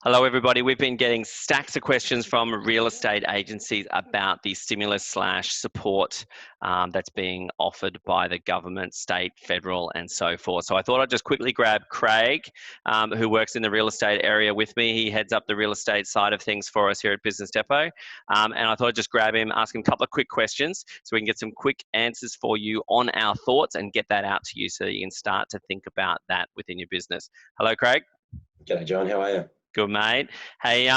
Hello, everybody. We've been getting stacks of questions from real estate agencies about the stimulus/support that's being offered by the government, state, federal, and so forth. So I thought I'd just quickly grab Craig, who works in the real estate area with me. He heads up the real estate side of things for us here at Business Depot. And I thought I'd just grab him, ask him a couple of quick questions so we can get some quick answers for you on our thoughts and get that out to you so that you can start to think about that within your business. Hello, Craig. G'day, John. How are you? Good, mate. Hey,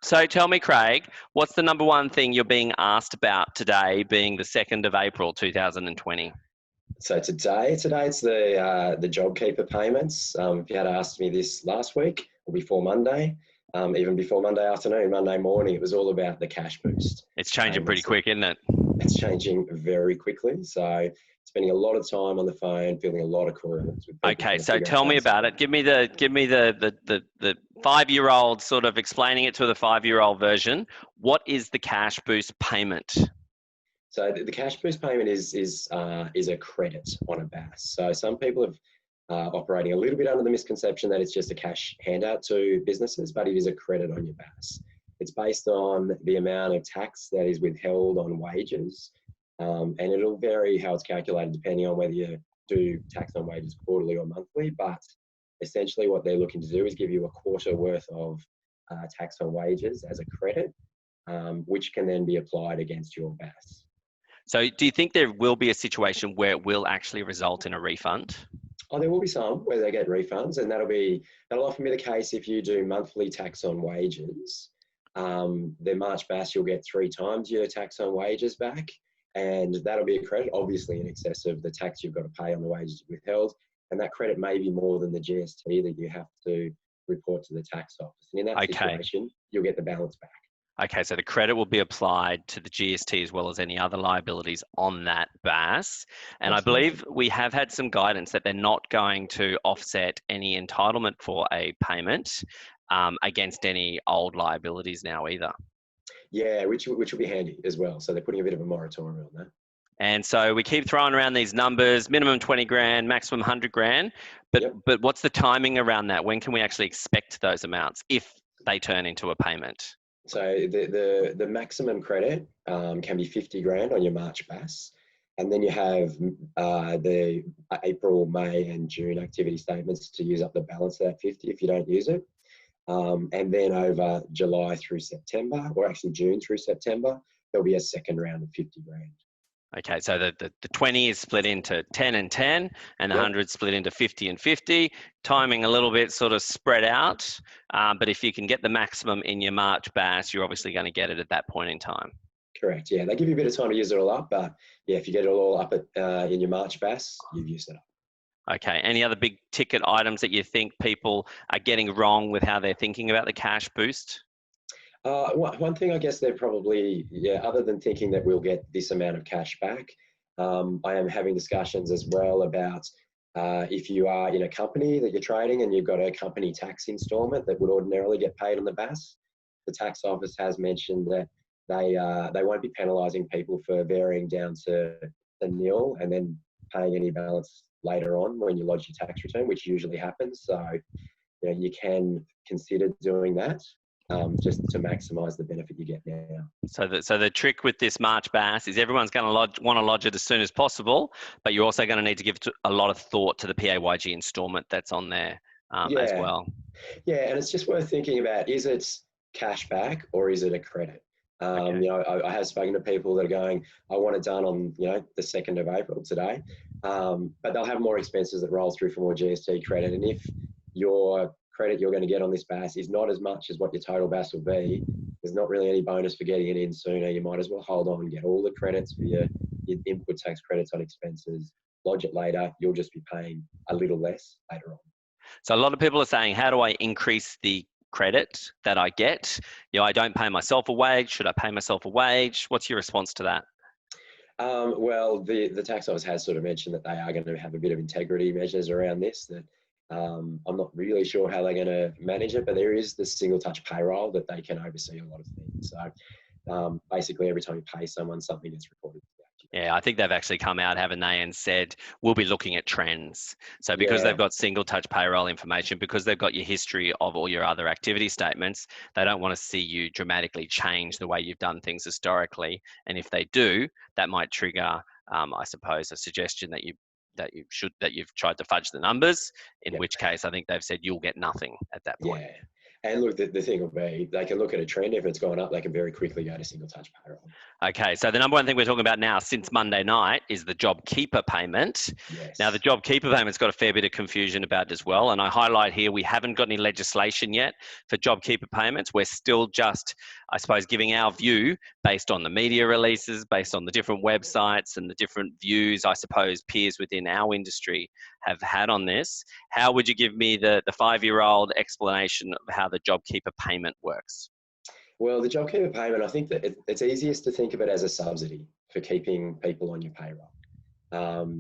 so tell me, Craig, what's the number one thing you're being asked about today, being the 2nd of April, 2020? So today it's the JobKeeper payments. If you had asked me this last week or before Monday, even before Monday afternoon, Monday morning, it was all about the cash boost. It's changing pretty quick, isn't it? It's changing very quickly. So spending a lot of time on the phone, filling a lot of calls. Okay, so tell me about it. Give me the 5-year-old, sort of explaining it to the 5-year-old version. What is the cash boost payment? So the cash boost payment is a credit on a BAS. So some people have operating a little bit under the misconception that it's just a cash handout to businesses, but it is a credit on your BAS. It's based on the amount of tax that is withheld on wages, and it'll vary how it's calculated depending on whether you do tax on wages quarterly or monthly. But essentially what they're looking to do is give you a quarter worth of tax on wages as a credit, which can then be applied against your BAS. So do you think there will be a situation where it will actually result in a refund? Oh, there will be some where they get refunds, and that'll often be the case if you do monthly tax on wages. The March BAS, you'll get 3 times your tax on wages back, and that'll be a credit, obviously in excess of the tax you've got to pay on the wages withheld, and that credit may be more than the GST that you have to report to the tax office. And in that situation, you'll get the balance back. Okay, so the credit will be applied to the GST as well as any other liabilities on that BAS. And Absolutely. I believe we have had some guidance that they're not going to offset any entitlement for a payment against any old liabilities now either. Yeah, which will be handy as well. So they're putting a bit of a moratorium on that. And so we keep throwing around these numbers, minimum 20 grand, maximum 100 grand. But what's the timing around that? When can we actually expect those amounts if they turn into a payment? So the maximum credit can be 50 grand on your March BAS. And then you have the April, May and June activity statements to use up the balance of that 50 if you don't use it. And then over July through September, or actually June through September, there'll be a second round of 50 grand. Okay, so the 20 is split into 10 and 10, and the 100 split into 50 and 50. Timing a little bit sort of spread out, but if you can get the maximum in your March BAS, you're obviously going to get it at that point in time. Correct, yeah. They give you a bit of time to use it all up, but yeah, if you get it all up in your March BAS, you've used it up. Okay, any other big ticket items that you think people are getting wrong with how they're thinking about the cash boost? One thing I guess they're probably, other than thinking that we'll get this amount of cash back, I am having discussions as well about if you are in a company that you're trading and you've got a company tax installment that would ordinarily get paid on the BAS, the tax office has mentioned that they won't be penalising people for varying down to nil and then paying any balance later on when you lodge your tax return, which usually happens. So you can consider doing that. Just to maximise the benefit you get now. So the trick with this March BAS is everyone's going to want to lodge it as soon as possible, but you're also going to need to give a lot of thought to the PAYG instalment that's on there as well. Yeah, and it's just worth thinking about, is it cash back or is it a credit? I have spoken to people that are going, I want it done on the 2nd of April today, but they'll have more expenses that roll through for more GST credit, and if your credit you're going to get on this BAS is not as much as what your total BAS will be, there's not really any bonus for getting it in sooner. You might as well hold on and get all the credits for your input tax credits on expenses, lodge it later, you'll just be paying a little less later on. So a lot of people are saying, how do I increase the credit that I get? I don't pay myself a wage. Should I pay myself a wage? What's your response to that? Well, the tax office has sort of mentioned that they are going to have a bit of integrity measures around this, that I'm not really sure how they're going to manage it, but there is the single touch payroll that they can oversee a lot of things. So basically every time you pay someone, something gets reported to Yeah, I think they've actually come out, haven't they, and said we'll be looking at trends. So because they've Yeah, got single touch payroll information, because they've got your history of all your other activity statements, they don't want to see you dramatically change the way you've done things historically. And if they do, that might trigger, I suppose, a suggestion that you've tried to fudge the numbers. In yeah, which case, I think they've said you'll get nothing at that point. yeah. And look, the thing will be, they can look at a trend. If it's gone up, they can very quickly go to single touch payroll. Okay, so the number one thing we're talking about now since Monday night is the JobKeeper payment. Now, the Yes. JobKeeper payment's got a fair bit of confusion about it as well. And I highlight here, we haven't got any legislation yet for JobKeeper payments. We're still just, I suppose, giving our view based on the media releases, based on the different websites and the different views, I suppose, peers within our industry have had on this. How would you give me the 5-year-old explanation of how the JobKeeper payment works? Well, the JobKeeper payment, I think that it's easiest to think of it as a subsidy for keeping people on your payroll.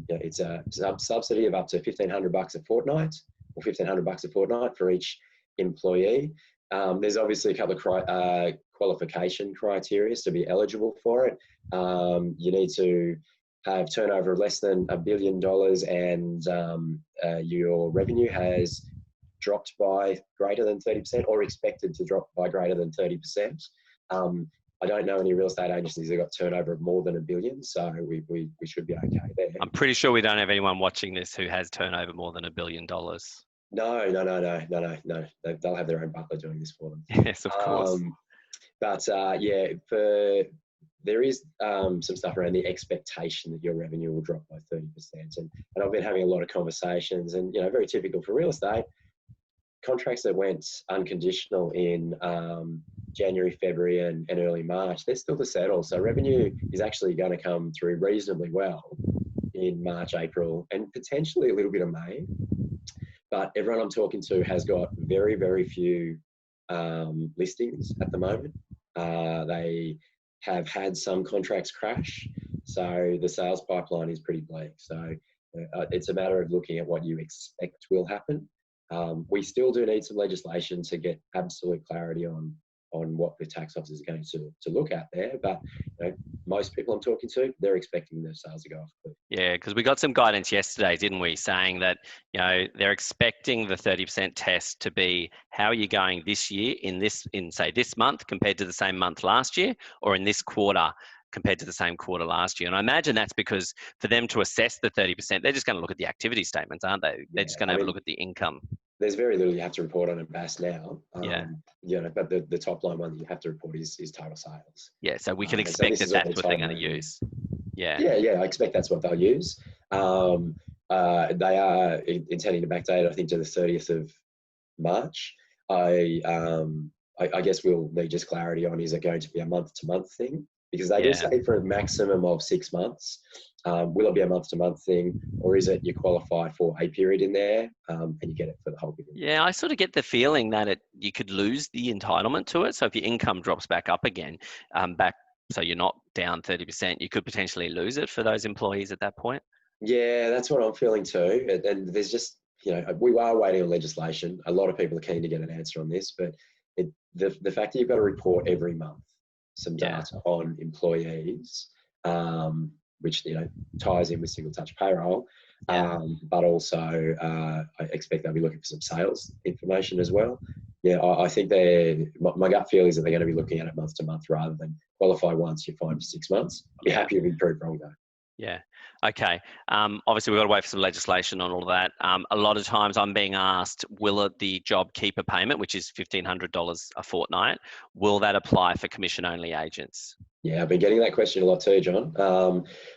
It's a subsidy of up to $1,500 a fortnight, or $1,500 a fortnight for each employee. There's obviously a couple of qualification criteria to be eligible for it. You need to have turnover of less than $1 billion, and your revenue has dropped by greater than 30% or expected to drop by greater than 30%. I don't know any real estate agencies that got turnover of more than $1 billion, so we should be okay there. I'm pretty sure we don't have anyone watching this who has turnover more than $1 billion. No. They'll have their own butler doing this for them. Yes, of course. Yeah, there is some stuff around the expectation that your revenue will drop by 30%. And I've been having a lot of conversations, and very typical for real estate, contracts that went unconditional in January, February, and early March, they're still to settle. So revenue is actually going to come through reasonably well in March, April, and potentially a little bit of May. But everyone I'm talking to has got very, very few listings at the moment. They have had some contracts crash, so the sales pipeline is pretty bleak. So it's a matter of looking at what you expect will happen. We still do need some legislation to get absolute clarity on what the tax office is going to look at there. But most people I'm talking to, they're expecting their sales to go off. Yeah, because we got some guidance yesterday, didn't we, saying that they're expecting the 30% test to be how are you going this year in say this month compared to the same month last year, or in this quarter compared to the same quarter last year. And I imagine that's because for them to assess the 30%, they're just going to look at the activity statements, aren't they? They're just going to have a look at the income. There's very little you have to report on in BAS now. But the top line one that you have to report is total sales. Yeah, so we can expect that's what they're going to use. Yeah, I expect that's what they'll use. They are intending to backdate, I think, to the 30th of March. I guess we'll need just clarity on, is it going to be a month-to-month thing? Because they do say for a maximum of 6 months. Will it be a month-to-month thing, or is it you qualify for a period in there and you get it for the whole period? Yeah, I sort of get the feeling that you could lose the entitlement to it. So if your income drops back up again, so you're not down 30%, you could potentially lose it for those employees at that point. Yeah, that's what I'm feeling too. And there's just, we are waiting on legislation. A lot of people are keen to get an answer on this, but the fact that you've got to report every month some data on employees, which ties in with single touch payroll, but also I expect they'll be looking for some sales information as well. Yeah, I think my gut feel is that they're going to be looking at it month to month rather than qualify once, you're fine for 6 months. I'd be happy if we proved wrong though. Yeah. Okay. Obviously, we've got to wait for some legislation on all of that. A lot of times I'm being asked, will the JobKeeper payment, which is $1,500 a fortnight, will that apply for commission-only agents? Yeah, I've been getting that question a lot too, John.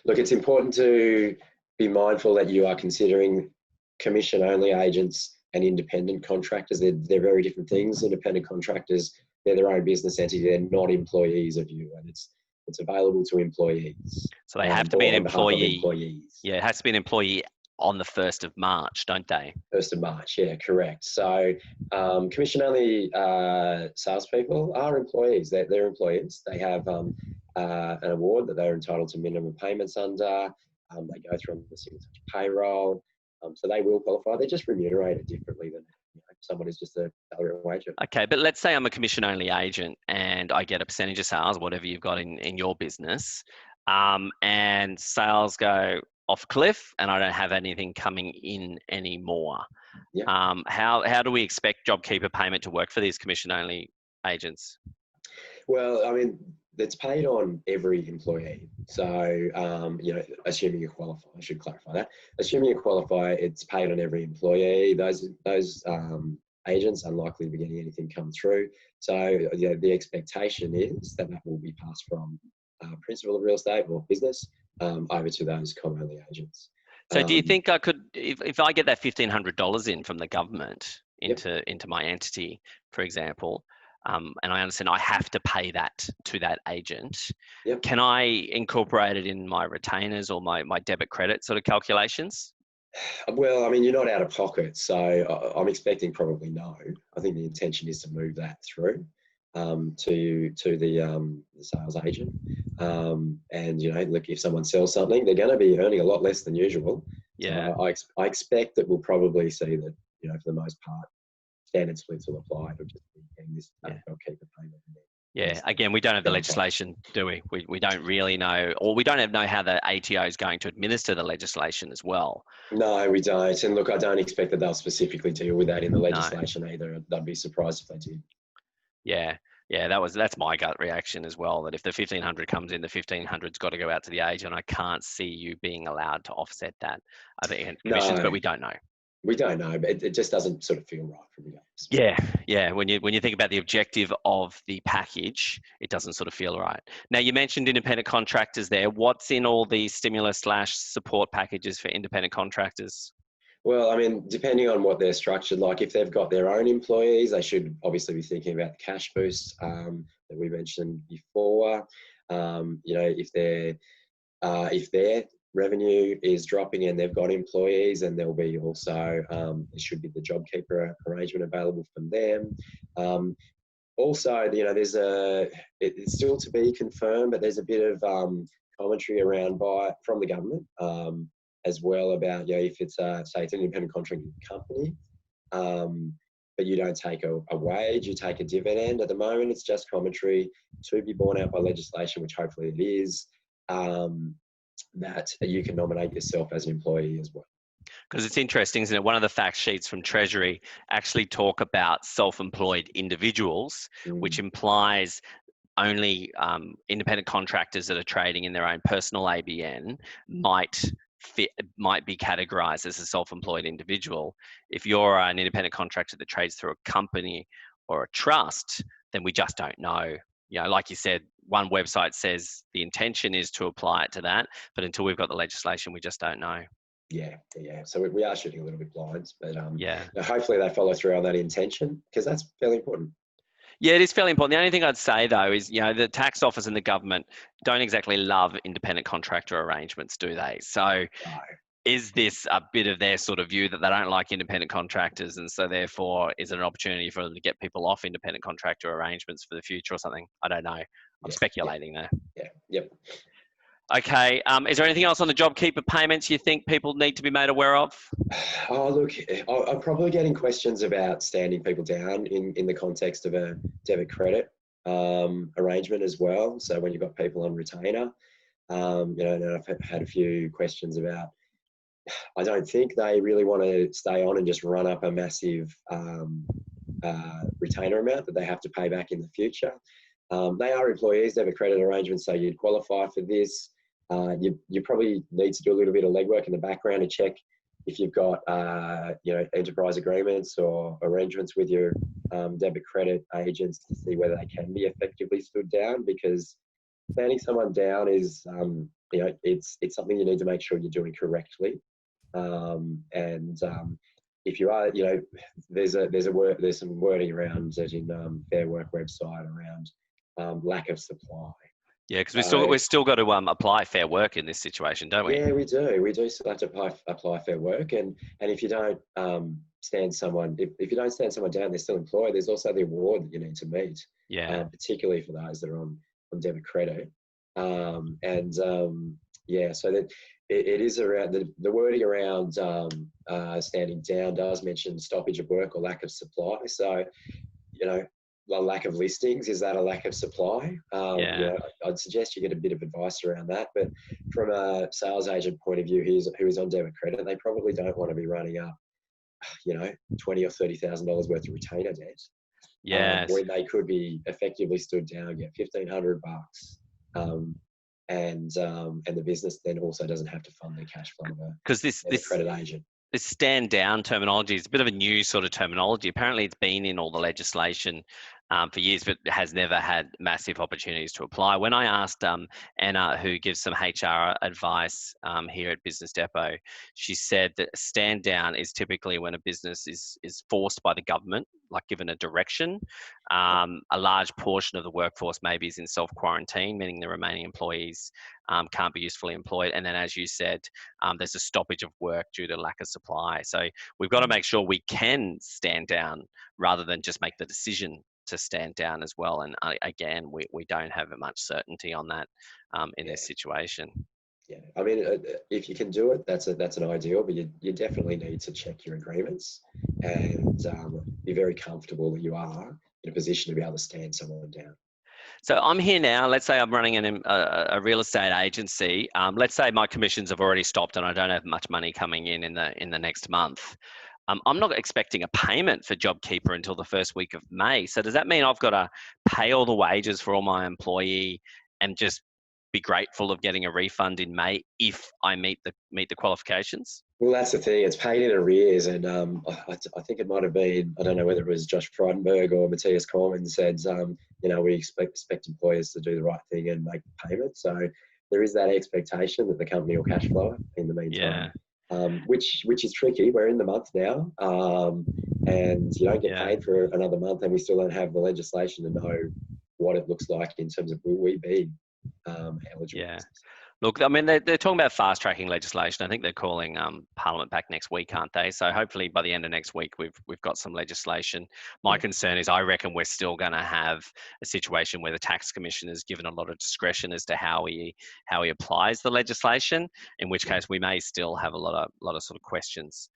Look, it's important to be mindful that you are considering commission-only agents and independent contractors. They're very different things. Independent contractors, they're their own business entity. They're not employees of you, and it's available to employees. So they have to be an employee. Employees. Yeah, it has to be an employee on the 1st of March, don't they? 1st of March, yeah, correct. So commission-only salespeople are employees. They're employees. They have an award that they're entitled to minimum payments under. They go through the single touch payroll. So they will qualify. They're just remunerated differently than someone who's just a salary and wage. Okay, but let's say I'm a commission-only agent and I get a percentage of sales, whatever you've got in your business. and sales go off cliff and I don't have anything coming in anymore. Yeah. How do we expect JobKeeper payment to work for these commission-only agents? Well, I mean, it's paid on every employee. So, assuming you qualify, I should clarify that. Assuming you qualify, it's paid on every employee. Those agents are unlikely to be getting anything come through. So, the expectation is that will be passed from principal of real estate or business over to those com-only agents. So do you think I could, if I get that $1,500 in from the government into my entity, for example, and I understand I have to pay that to that agent, can I incorporate it in my retainers or my debit credit sort of calculations? Well, I mean, you're not out of pocket, so I'm expecting probably no. I think the intention is to move that through to the sales agent. And look, if someone sells something, they're going to be earning a lot less than usual. Yeah. So I expect that we'll probably see that, for the most part, standard splits will apply. It'll just be getting this JobKeeper payment. Yeah, again, we don't have the legislation, do we? We don't really know, or we don't know how the ATO is going to administer the legislation as well. No, we don't. And look, I don't expect that they'll specifically deal with that in the legislation either. I'd be surprised if they did. Yeah, that's my gut reaction as well. That if the 1,500 comes in, the 1,500's got to go out to the agent. I can't see you being allowed to offset that. I think commissions, but we don't know. We don't know, but it just doesn't sort of feel right from the get. Yeah. When you think about the objective of the package, it doesn't sort of feel right. Now, you mentioned independent contractors there. What's in all the stimulus/support packages for independent contractors? Well, I mean, depending on what they're structured, like if they've got their own employees, they should obviously be thinking about the cash boost that we mentioned before. If their revenue is dropping and they've got employees, and there'll be also there should be the JobKeeper arrangement available from them. Also, it's still to be confirmed, but there's a bit of commentary around from the government as well about if it's say it's an independent contracting company, but you don't take a wage, you take a dividend. At the moment, it's just commentary to be borne out by legislation, which hopefully it is. That you can nominate yourself as an employee as well. Because it's interesting, isn't it? One of the fact sheets from Treasury actually talk about self-employed individuals, which implies only independent contractors that are trading in their own personal ABN might be categorized as a self-employed individual. If you're an independent contractor that trades through a company or a trust, then we just don't know. Like you said, one website says the intention is to apply it to that, but until we've got the legislation, we just don't know. Yeah. So we are shooting a little bit blind, but hopefully they follow through on that intention, because that's fairly important. Yeah, it is fairly important. The only thing I'd say though is, the tax office and the government don't exactly love independent contractor arrangements, do they? So is this a bit of their sort of view that they don't like independent contractors, and so therefore is it an opportunity for them to get people off independent contractor arrangements for the future or something? I don't know. I'm speculating there. Yeah. Yep. Okay. Is there anything else on the JobKeeper payments you think people need to be made aware of? Oh, look, I'm probably getting questions about standing people down in the context of a debit credit arrangement as well. So when you've got people on retainer, and I've had a few questions about, I don't think they really want to stay on and just run up a massive retainer amount that they have to pay back in the future. They are employees, debit credit arrangements, so you'd qualify for this. You probably need to do a little bit of legwork in the background to check if you've got enterprise agreements or arrangements with your debit credit agents to see whether they can be effectively stood down, because standing someone down is it's something you need to make sure you're doing correctly. If you are, there's some wording around it in Fair Work website around lack of supply. Yeah, because we've still got to apply Fair Work in this situation, don't we? Yeah, we do. We do still have to apply Fair Work, and if you don't stand someone, if you don't stand someone down, they're still employed. There's also the award that you need to meet. Yeah. Particularly for those that are on debit credit, so that it is around the wording around standing down does mention stoppage of work or lack of supply. So, a lack of listings? Is that a lack of supply? Yeah. I'd suggest you get a bit of advice around that. But from a sales agent point of view, who is on debit credit, they probably don't want to be running up, $20,000 or $30,000 worth of retainer debt. Yes. When they could be effectively stood down, get $1,500, and the business then also doesn't have to fund the cash flow of Because a credit agent. this stand down terminology is a bit of a new sort of terminology. Apparently, it's been in all the legislation for years, but has never had massive opportunities to apply. When I asked Anna, who gives some HR advice here at Business Depot, she said that stand down is typically when a business is forced by the government, like given a direction. A large portion of the workforce maybe is in self-quarantine, meaning the remaining employees can't be usefully employed. And then, as you said, there's a stoppage of work due to lack of supply. So we've got to make sure we can stand down rather than just make the decision to stand down as well. And again, we don't have much certainty on that in this situation. Yeah, I mean, if you can do it, that's an ideal, but you definitely need to check your agreements and be very comfortable that you are in a position to be able to stand someone down. So I'm here now. Let's say I'm running a real estate agency. Let's say my commissions have already stopped and I don't have much money coming in the next month. I'm not expecting a payment for JobKeeper until the first week of May. So does that mean I've got to pay all the wages for all my employee and just be grateful of getting a refund in May if I meet the qualifications? Well, that's the thing. It's paid in arrears, and I think it might have been, I don't know whether it was Josh Frydenberg or Matthias Cormann said, we expect employers to do the right thing and make the payment. So there is that expectation that the company will cash flow in the meantime. Yeah. Which is tricky. We're in the month now, and you don't get paid for another month, and we still don't have the legislation to know what it looks like in terms of will we be eligible. Yeah. Look, I mean, they're talking about fast tracking legislation. I think they're calling Parliament back next week, aren't they? So hopefully by the end of next week, we've got some legislation. My concern is I reckon we're still going to have a situation where the tax commissioner is given a lot of discretion as to how he applies the legislation. In which case, we may still have a lot of sort of questions.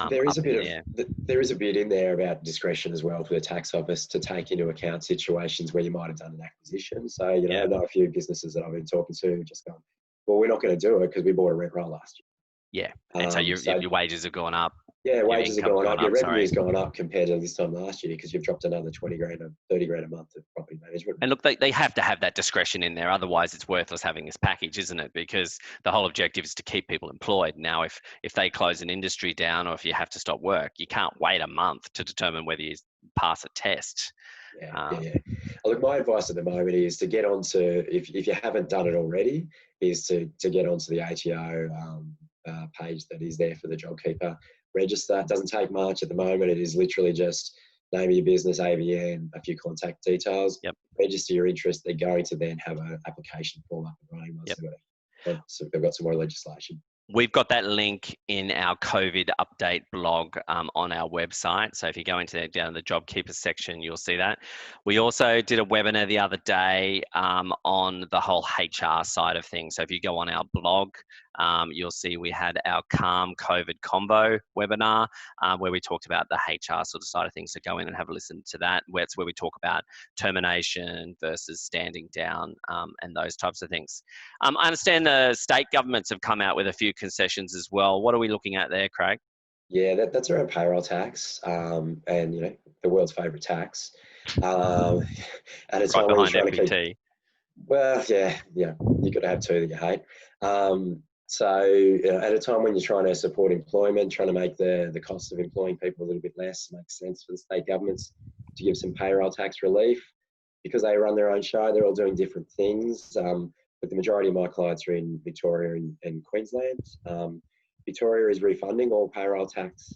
There is a bit in there about discretion as well for the tax office to take into account situations where you might have done an acquisition. So I know a few businesses that I've been talking to just gone, well, we're not going to do it because we bought a rent roll last year. Yeah, and so your wages have gone up. Yeah, wages have gone up. Your revenue's gone up compared to this time last year because you've dropped another 20 grand or 30 grand a month of property management. And look, they have to have that discretion in there. Otherwise, it's worthless having this package, isn't it? Because the whole objective is to keep people employed. Now, if they close an industry down or if you have to stop work, you can't wait a month to determine whether you pass a test. Yeah. Look, my advice at the moment is to get onto, if you haven't done it already, is to get onto the ATO page that is there for the JobKeeper. Register. It doesn't take much at the moment. It is literally just name of your business, ABN, a few contact details. Yep. Register your interest. They're going to then have an application form up and running once they've got some more legislation. We've got that link in our COVID update blog on our website. So if you go into there, down in the JobKeeper section, you'll see that. We also did a webinar the other day on the whole HR side of things. So if you go on our blog, you'll see we had our Calm COVID Combo webinar where we talked about the HR sort of side of things. So go in and have a listen to that. It's where we talk about termination versus standing down and those types of things. I understand the state governments have come out with a few concessions as well. What are we looking at there, Craig? Yeah, that's around payroll tax and the world's favourite tax. At a time when you're trying to keep, well, yeah, you've got to have two that you hate. So at a time when you're trying to support employment, trying to make the cost of employing people a little bit less, makes sense for the state governments to give some payroll tax relief. Because they run their own show, they're all doing different things. But the majority of my clients are in Victoria and Queensland. Victoria is refunding all payroll tax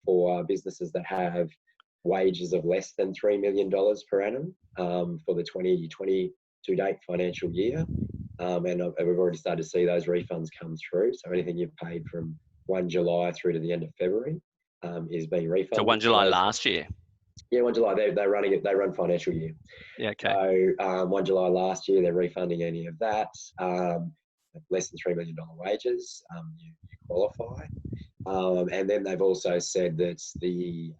for businesses that have wages of less than $3 million per annum for the 2020 to date financial year. And we've already started to see those refunds come through. So anything you've paid from 1 July through to the end of February is being refunded. So 1 July last year? Yeah, 1 July, they're running it, they run financial year. Yeah, okay. So 1 July last year, they're refunding any of that. Less than $3 million wages, you qualify. And then they've also said that the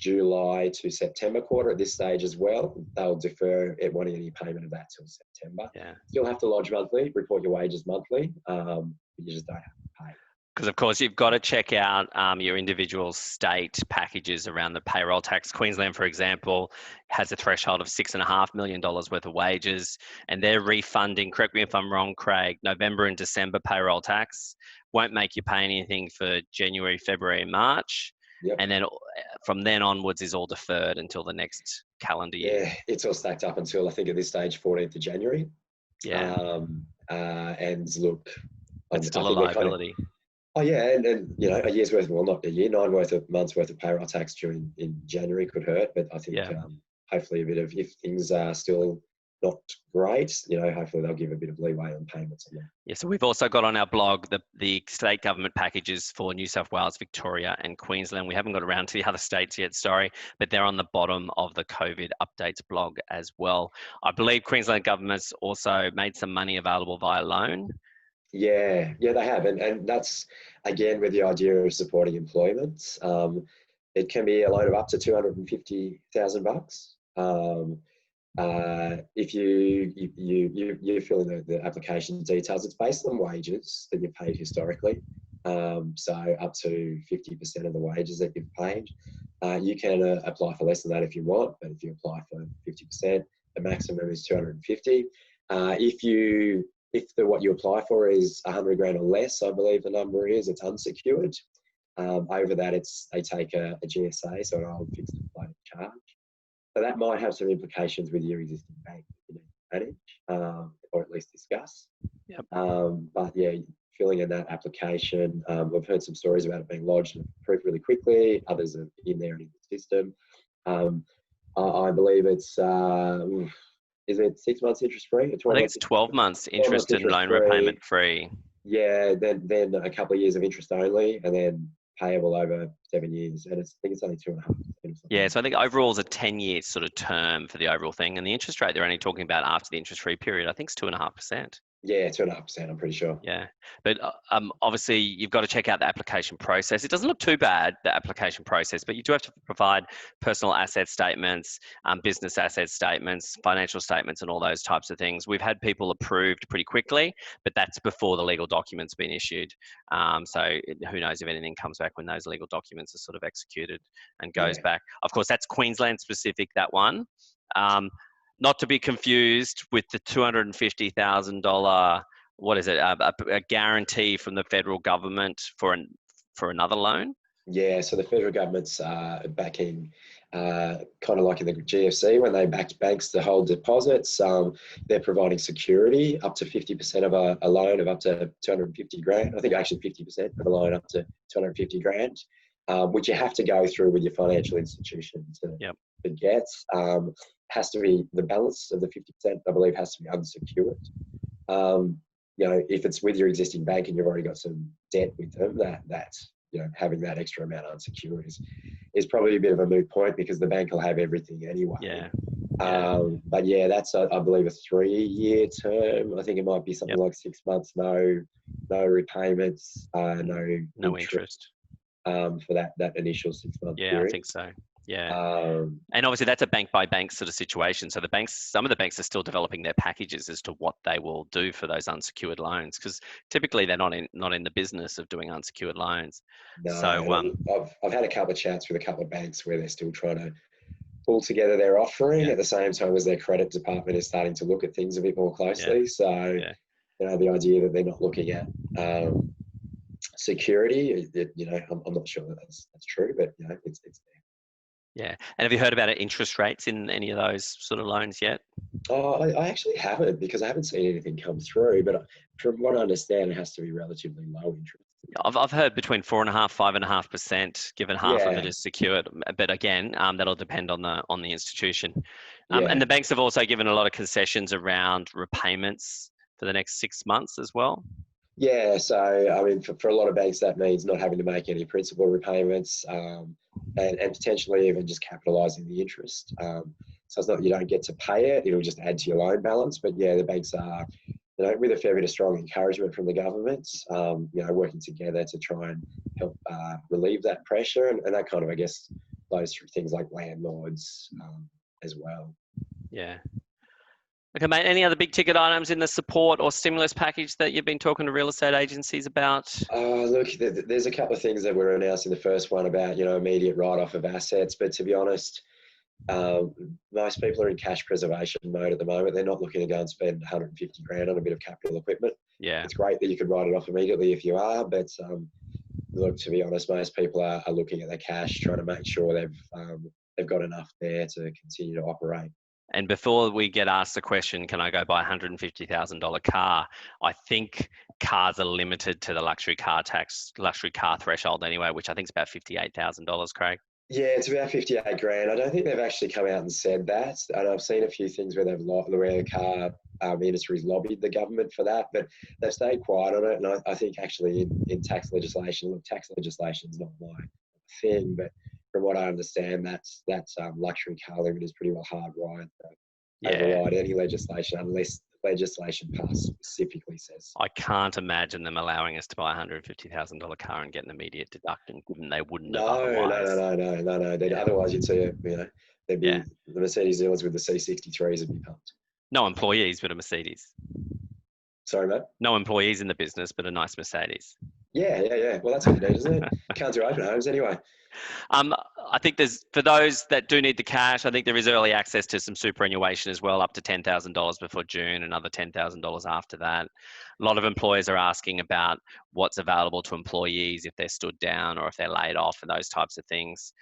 July to September quarter at this stage as well. They'll defer wanting any payment of that till September. Yeah. Still have to lodge monthly, report your wages monthly. You just don't have to pay. Because of course you've got to check out your individual state packages around the payroll tax. Queensland, for example, has a threshold of $6.5 million worth of wages, and they're refunding, correct me if I'm wrong, Craig, November and December payroll tax. Won't make you pay anything for January, February, and March. Yep. And then from then onwards is all deferred until the next calendar year. Yeah, it's all stacked up until I think at this stage, 14th of January. Yeah. And look, it's still a liability. Oh yeah, and you know, a year's worth, well, not a year, 9 months worth of payroll tax during in January could hurt, but I think hopefully a bit of, if things are still not great, you know, hopefully they'll give a bit of leeway on payments on that. Yeah, so we've also got on our blog the state government packages for New South Wales, Victoria, and Queensland. We haven't got around to the other states yet, sorry, but they're on the bottom of the COVID updates blog as well. I believe Queensland government's also made some money available via loan. Yeah, they have, and that's again with the idea of supporting employment. It can be a loan of up to $250,000. If you fill in the application details, it's based on wages that you've paid historically. So up to 50% of the wages that you've paid. You can apply for less than that if you want, but if you apply for 50%, the maximum is 250. If what you apply for is 100 grand or less, I believe the number is, it's unsecured. Over that, they take a GSA, so an old fixed floating charge. So that might have some implications with your existing bank that you need to manage, or at least discuss. Yep. But yeah, filling in that application, we've heard some stories about it being lodged and approved really quickly. Others are in there and in the system. I believe it's. Is it 6 months interest free? I think it's 12 months interest and loan repayment free. Yeah, then a couple of years of interest only, and then payable over 7 years. And I think it's only 2.5%. Yeah, so I think overall is a 10-year sort of term for the overall thing, and the interest rate they're only talking about after the interest free period, I think, is 2.5%. Yeah, 2.5%, I'm pretty sure. Yeah, but obviously you've got to check out the application process. It doesn't look too bad, the application process, but you do have to provide personal asset statements, business asset statements, financial statements, and all those types of things. We've had people approved pretty quickly, but that's before the legal document's been issued. So who knows if anything comes back when those legal documents are sort of executed and goes back. Of course, that's Queensland specific, that one. Not to be confused with the $250,000, what is it, a guarantee from the federal government for another loan? Yeah, so the federal government's backing, kind of like in the GFC when they backed banks to hold deposits. They're providing security up to 50% of a loan of up to 250 grand. I think actually 50% of a loan up to 250 grand, which you have to go through with your financial institution to get. Has to be, the balance of the 50%, I believe, has to be unsecured. You know, if it's with your existing bank and you've already got some debt with them, that you know, having that extra amount unsecured is probably a bit of a moot point because the bank will have everything anyway. Yeah. But yeah, that's I believe a 3-year term. I think it might be something like 6 months, no repayments, no interest. For that initial 6 month period. Yeah, I think so. Yeah, and obviously that's a bank by bank sort of situation. So some of the banks are still developing their packages as to what they will do for those unsecured loans, because typically they're not in the business of doing unsecured loans. No, so I've had a couple of chats with a couple of banks where they're still trying to pull together their offering at the same time as their credit department is starting to look at things a bit more closely. So you know, the idea that they're not looking at security, you know, I'm not sure that that's true, but you know, it's there. Yeah. And have you heard about interest rates in any of those sort of loans yet? Oh, I actually haven't, because I haven't seen anything come through. But from what I understand, it has to be relatively low interest. I've heard between 4.5%, 5.5%, given half of it is secured. But again, that'll depend on the institution. And the banks have also given a lot of concessions around repayments for the next 6 months as well. Yeah, so I mean, for a lot of banks, that means not having to make any principal repayments, and potentially even just capitalising the interest. So it's not that you don't get to pay it; it'll just add to your loan balance. But yeah, the banks are, you know, with a fair bit of strong encouragement from the government, you know, working together to try and help relieve that pressure, and that kind of, I guess, flows through things like landlords as well. Yeah. Okay, mate. Any other big ticket items in the support or stimulus package that you've been talking to real estate agencies about? Look, there's a couple of things that were announced in the first one about, immediate write-off of assets. But to be honest, most people are in cash preservation mode at the moment. They're not looking to go and spend 150 grand on a bit of capital equipment. Yeah. It's great that you could write it off immediately if you are, but look, to be honest, most people are looking at their cash, trying to make sure they've got enough there to continue to operate. And before we get asked the question, can I go buy a $150,000 car? I think cars are limited to the luxury car threshold anyway, which I think is about $58,000, Craig. Yeah, it's about 58 grand. I don't think they've actually come out and said that. And I've seen a few things where the car industry's lobbied the government for that, but they've stayed quiet on it. And I think actually in tax legislation, look, tax legislation is not my thing, but from what I understand, that's luxury car limit is pretty well hardwired to override any legislation unless legislation passed specifically says. I can't imagine them allowing us to buy a $150,000 car and get an immediate deduction, given they wouldn't have otherwise. No. Otherwise, you'd see there'd be the Mercedes dealers with the C63s would be pumped. No employees, but a Mercedes. Sorry, mate. No employees in the business, but a nice Mercedes. Yeah. Well, that's what you need, isn't it? Can't do open homes anyway. I think for those that do need the cash, I think there is early access to some superannuation as well, up to $10,000 before June, another $10,000 after that. A lot of employers are asking about what's available to employees if they're stood down or if they're laid off and those types of things.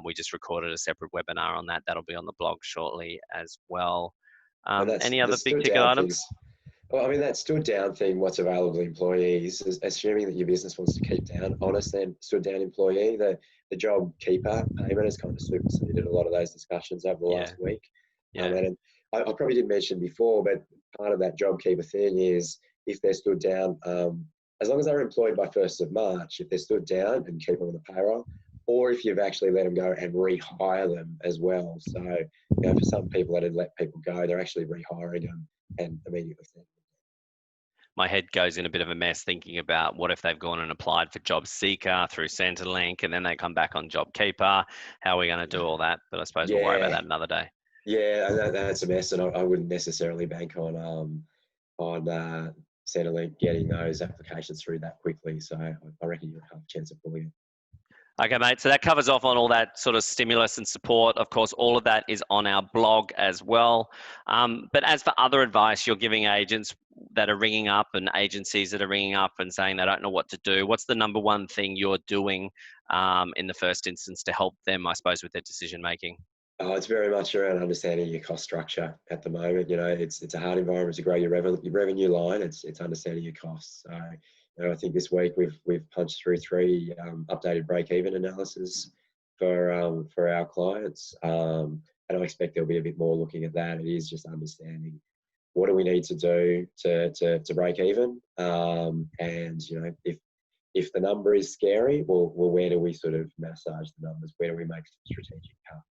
We just recorded a separate webinar on that. That'll be on the blog shortly as well. Any other big ticket items? Well, I mean, that stood down thing, what's available to employees, is assuming that your business wants to keep down, honest and stood down employee, the job keeper payment has kind of superseded a lot of those discussions over the last week. And I probably didn't mention before, but part of that job keeper thing is if they're stood down, as long as they're employed by 1st of March, if they're stood down and keep them on the payroll, or if you've actually let them go and rehire them as well. So, for some people that had let people go, they're actually rehiring them and immediately send them. My head goes in a bit of a mess thinking about what if they've gone and applied for Job Seeker through Centrelink and then they come back on JobKeeper. How are we going to do all that? But I suppose we'll worry about that another day. Yeah, that's a mess, and I wouldn't necessarily bank on Centrelink getting those applications through that quickly. So I reckon you'll have a chance of pulling it. Okay, mate. So that covers off on all that sort of stimulus and support. Of course, all of that is on our blog as well. But as for other advice you're giving agents that are ringing up and agencies that are ringing up and saying they don't know what to do, what's the number one thing you're doing in the first instance to help them, I suppose, with their decision making? It's very much around understanding your cost structure at the moment. It's a hard environment to grow your revenue line. It's understanding your costs. So, I think this week we've punched through 3 updated break-even analysis for our clients, and I expect there'll be a bit more looking at that. It is just understanding what do we need to do to break even, and if the number is scary, well, where do we sort of massage the numbers? Where do we make some strategic cuts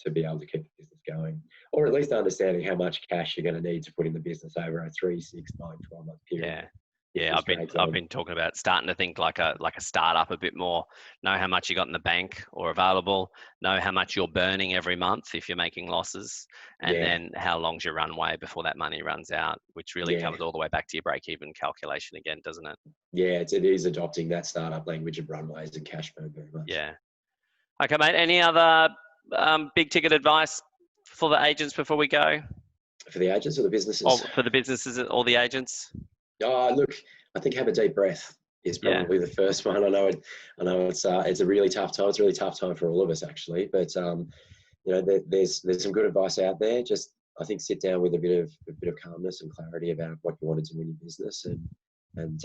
to be able to keep the business going, or at least understanding how much cash you're going to need to put in the business over a 3, 6, 9, 12-month period. Yeah, I've been talking about starting to think like a startup a bit more. Know how much you got in the bank or available. Know how much you're burning every month if you're making losses, and then how long's your runway before that money runs out, which really comes all the way back to your break-even calculation again, doesn't it? Yeah, it is adopting that startup language of runways and cash burn very much. Yeah. Okay, mate. Any other big ticket advice for the agents before we go? For the agents or the businesses? Oh, for the businesses or the agents? Look, I think have a deep breath is probably the first one. I know it's a really tough time. It's a really tough time for all of us actually, but there's some good advice out there. Just I think sit down with a bit of calmness and clarity about what you want to do in your business, and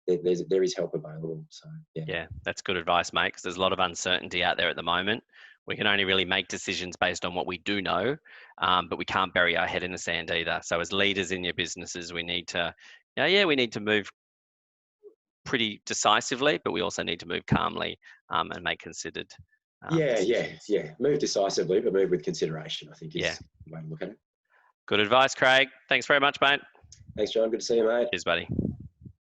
there is help available. So yeah, that's good advice, mate. Because there's a lot of uncertainty out there at the moment. We can only really make decisions based on what we do know, but we can't bury our head in the sand either. So as leaders in your businesses, we need to, we need to move pretty decisively, but we also need to move calmly and make considered decisions. Move decisively, but move with consideration, I think is the way to look at it. Good advice, Craig. Thanks very much, mate. Thanks, John. Good to see you, mate. Cheers, buddy.